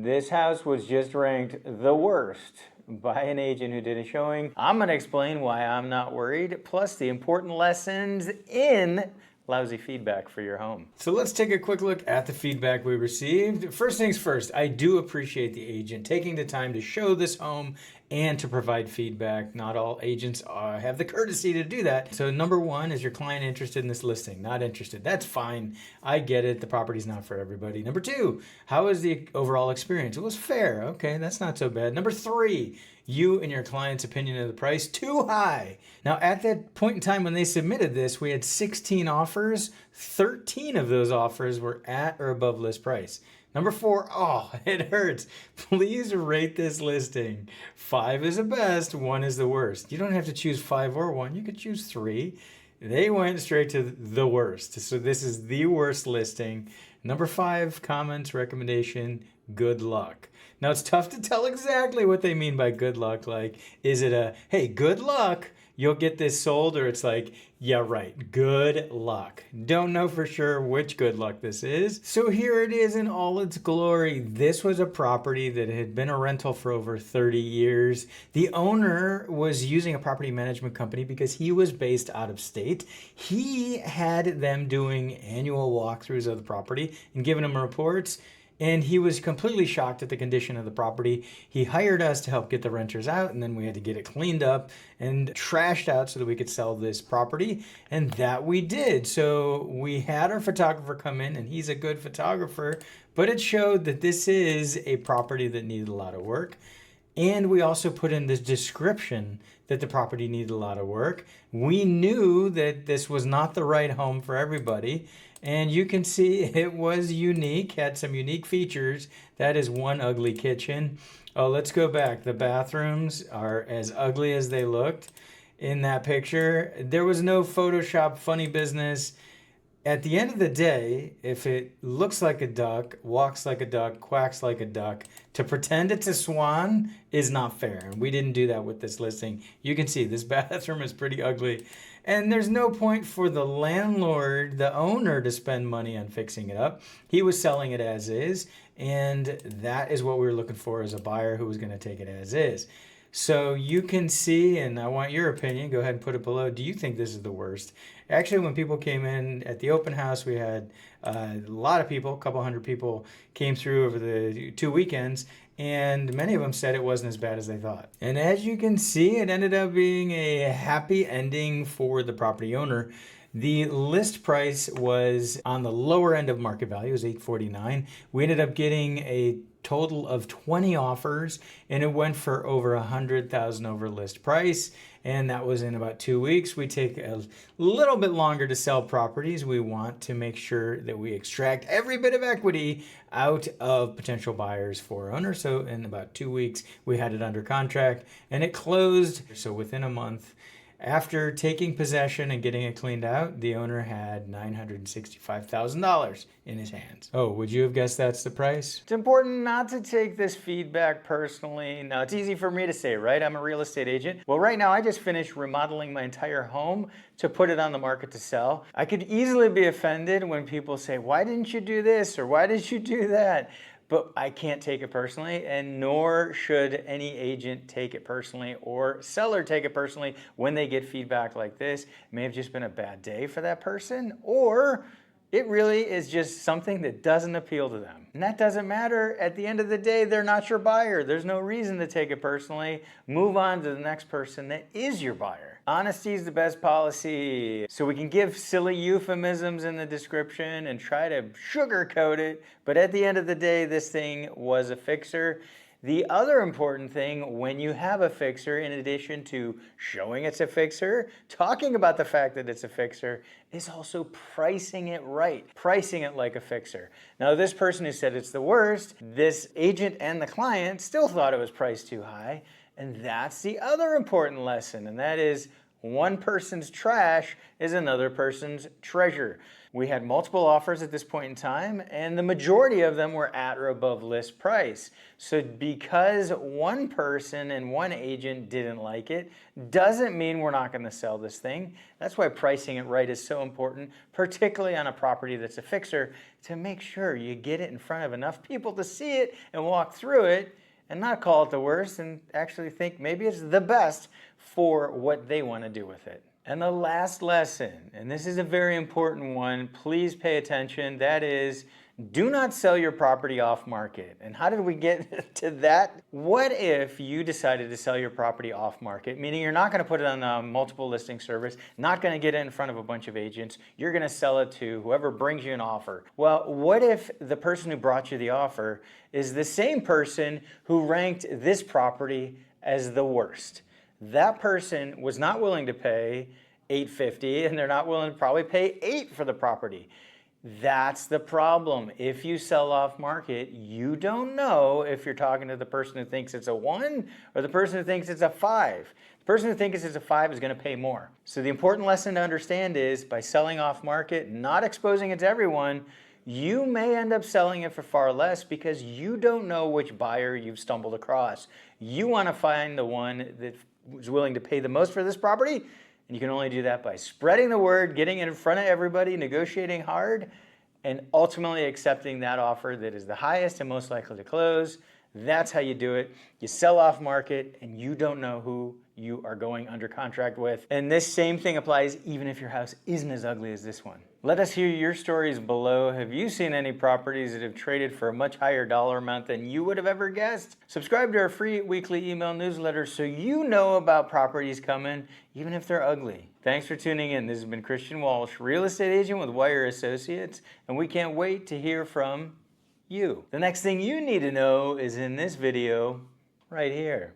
This house was just ranked the worst by an agent who did a showing. I'm going to explain why I'm not worried, plus the important lessons in lousy feedback for your home. So let's take a quick look at the feedback we received. First things first, I do appreciate the agent taking the time to show this home and to provide feedback. Not all agents have the courtesy to do that. So number one, is your client interested in this listing? Not interested. That's fine. I get it. The property's not for everybody. Number two, how is the overall experience? It was fair. Okay, that's not so bad. Number three, you and your client's opinion of the price, too high. Now, at that point in time when they submitted this, we had 16 offers. 13 of those offers were at or above list price. Number four, oh, it hurts. Please rate this listing. 5 is the best, 1 is the worst. You don't have to choose 5 or 1. You could choose 3. They went straight to the worst. So this is the worst listing. Number 5, comments, recommendation, good luck. Now, it's tough to tell exactly what they mean by good luck. Like, is it a, hey, good luck, you'll get this sold? Or it's like, yeah, right, good luck. Don't know for sure which good luck this is. So here it is in all its glory. This was a property that had been a rental for over 30 years. The owner was using a property management company because he was based out of state. He had them doing annual walkthroughs of the property and giving them reports. And he was completely shocked at the condition of the property. He hired us to help get the renters out, and then we had to get it cleaned up and trashed out so that we could sell this property. And that we did. So we had our photographer come in, and he's a good photographer, but it showed that this is a property that needed a lot of work. And we also put in this description that the property needed a lot of work. We knew that this was not the right home for everybody. And you can see it was unique, had some unique features. That is one ugly kitchen. Oh, let's go back. The bathrooms are as ugly as they looked in that picture. There was no Photoshop funny business. At the end of the day, if it looks like a duck, walks like a duck, quacks like a duck, to pretend it's a swan is not fair. And we didn't do that with this listing. You can see this bathroom is pretty ugly. And there's no point for the landlord, the owner, to spend money on fixing it up. He was selling it as is. And that is what we were looking for as a buyer who was going to take it as is. So you can see, and I want your opinion, go ahead and put it below. Do you think this is the worst? Actually, when people came in at the open house, we had a lot of people, a couple hundred people came through over the 2 weekends, and many of them said it wasn't as bad as they thought. And as you can see, it ended up being a happy ending for the property owner. The list price was on the lower end of market value, it was $849. We ended up getting a total of 20 offers, and it went for over $100,000 over list price, and that was in about 2 weeks. We take a little bit longer to sell properties. We want to make sure that we extract every bit of equity out of potential buyers for owners. So in about 2 weeks, we had it under contract, and it closed. So within a month, after taking possession and getting it cleaned out, the owner had $965,000 in his hands. Oh, would you have guessed that's the price? It's important not to take this feedback personally. Now, it's easy for me to say, right? I'm a real estate agent. Well, right now, I just finished remodeling my entire home to put it on the market to sell. I could easily be offended when people say, why didn't you do this? Or why did you do that? But I can't take it personally, and nor should any agent take it personally or seller take it personally when they get feedback like this. It may have just been a bad day for that person, or it really is just something that doesn't appeal to them. And that doesn't matter. At the end of the day, they're not your buyer. There's no reason to take it personally. Move on to the next person that is your buyer. Honesty is the best policy. So we can give silly euphemisms in the description and try to sugarcoat it, but at the end of the day, this thing was a fixer. The other important thing when you have a fixer, in addition to showing it's a fixer, talking about the fact that it's a fixer, is also pricing it right, pricing it like a fixer. Now, this person who said it's the worst, this agent and the client still thought it was priced too high. And that's the other important lesson, and that is One person's trash is another person's treasure. We had multiple offers at this point in time, and the majority of them were at or above list price. So because one person and one agent didn't like it, doesn't mean we're not going to sell this thing. That's why pricing it right is so important, particularly on a property that's a fixer, to make sure you get it in front of enough people to see it and walk through it and not call it the worst and actually think maybe it's the best for what they want to do with it. And the last lesson, and this is a very important one, please pay attention, that is, do not sell your property off market. And how did we get to that? What if you decided to sell your property off market, meaning you're not going to put it on a multiple listing service, not going to get it in front of a bunch of agents, you're going to sell it to whoever brings you an offer. Well, what if the person who brought you the offer is the same person who ranked this property as the worst? That person was not willing to pay $850, and they're not willing to probably pay $8 for the property. That's the problem. If you sell off market, you don't know if you're talking to the person who thinks it's a 1 or the person who thinks it's a 5. The person who thinks it's a 5 is going to pay more. So the important lesson to understand is by selling off market, not exposing it to everyone, you may end up selling it for far less because you don't know which buyer you've stumbled across. You want to find the one that is willing to pay the most for this property, and you can only do that by spreading the word, getting it in front of everybody, negotiating hard, and ultimately accepting that offer that is the highest and most likely to close. That's how you do it. You sell off market and you don't know who you are going under contract with. And this same thing applies even if your house isn't as ugly as this one. Let us hear your stories below. Have you seen any properties that have traded for a much higher dollar amount than you would have ever guessed? Subscribe to our free weekly email newsletter so you know about properties coming, even if they're ugly. Thanks for tuning in. This has been Christian Walsh, real estate agent with Wire Associates, and we can't wait to hear from you. The next thing you need to know is in this video right here.